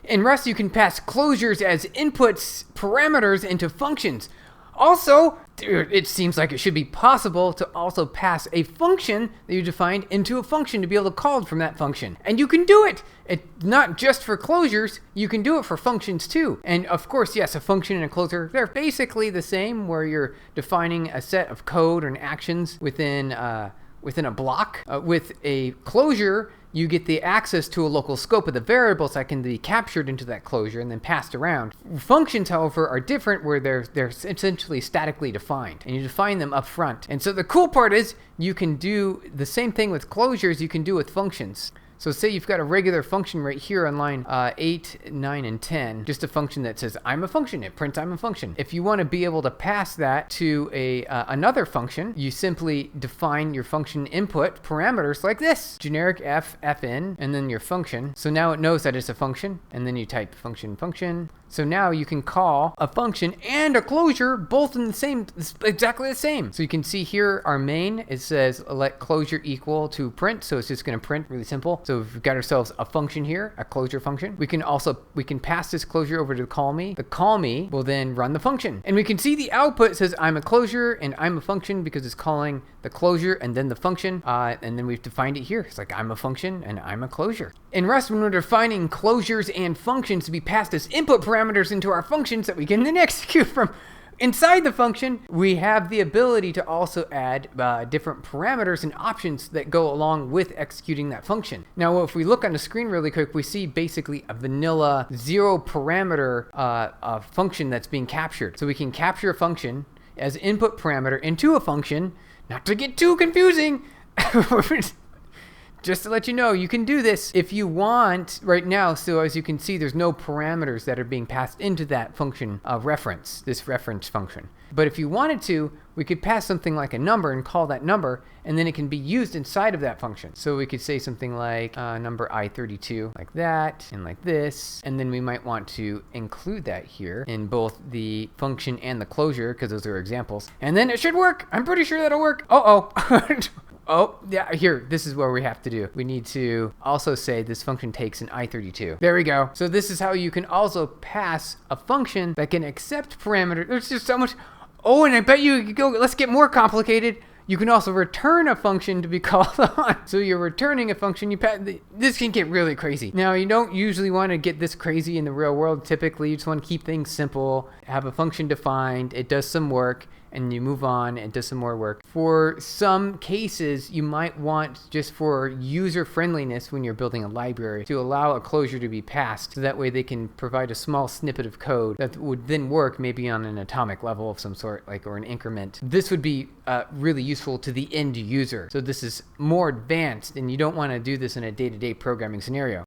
In Rust, you can pass closures as inputs parameters into functions. Also, it seems like it should be possible to also pass a function that you defined into a function to be able to call from that function. And you can do it. It's not just for closures, you can do it for functions too. And of course, yes, a function and a closure, they're basically the same, where you're defining a set of code and actions within a block. With a closure, you get the access to a local scope of the variables that can be captured into that closure and then passed around. Functions, however, are different, where they're essentially statically defined, and you define them up front. And so the cool part is you can do the same thing with closures you can do with functions. So say you've got a regular function right here on line 8, 9, and 10, just a function that says I'm a function. It prints I'm a function. If you want to be able to pass that to another function, you simply define your function input parameters like this: generic f, fn, and then your function. So now it knows that it's a function, and then you type function. So now you can call a function and a closure both in the same, exactly the same. So you can see here our main, it says let closure equal to print. So it's just going to print, really simple. So we've got ourselves a function here, a closure function. We can pass this closure over to the call me. The call me will then run the function. And we can see the output says I'm a closure and I'm a function because it's calling the closure and then the function. And then we've defined it here. It's like I'm a function and I'm a closure. In Rust, when we're defining closures and functions to be passed as input parameters into our functions that we can then execute from inside the function, we have the ability to also add different parameters and options that go along with executing that function. Now, if we look on the screen really quick, we see basically a vanilla 0 parameter function that's being captured. So we can capture a function as input parameter into a function, not to get too confusing. Just to let you know, you can do this if you want right now. So as you can see, there's no parameters that are being passed into that function reference, this reference function. But if you wanted to, we could pass something like a number and call that number, and then it can be used inside of that function. So we could say something like number I32, like that, and like this. And then we might want to include that here in both the function and the closure, because those are examples. And then it should work. I'm pretty sure that'll work. Oh, yeah, here, this is what we have to do. We need to also say this function takes an I32. There we go. So this is how you can also pass a function that can accept parameters. There's just so much. Oh, and I bet you could go, let's get more complicated. You can also return a function to be called on. So you're returning a function. This can get really crazy. Now, you don't usually want to get this crazy in the real world. Typically, you just want to keep things simple, have a function defined, it does some work, and you move on and does some more work. For some cases, you might want, just for user friendliness when you're building a library, to allow a closure to be passed. So that way they can provide a small snippet of code that would then work maybe on an atomic level of some sort, like, or an increment. This would be really useful to the end user. So this is more advanced, and you don't want to do this in a day-to-day programming scenario.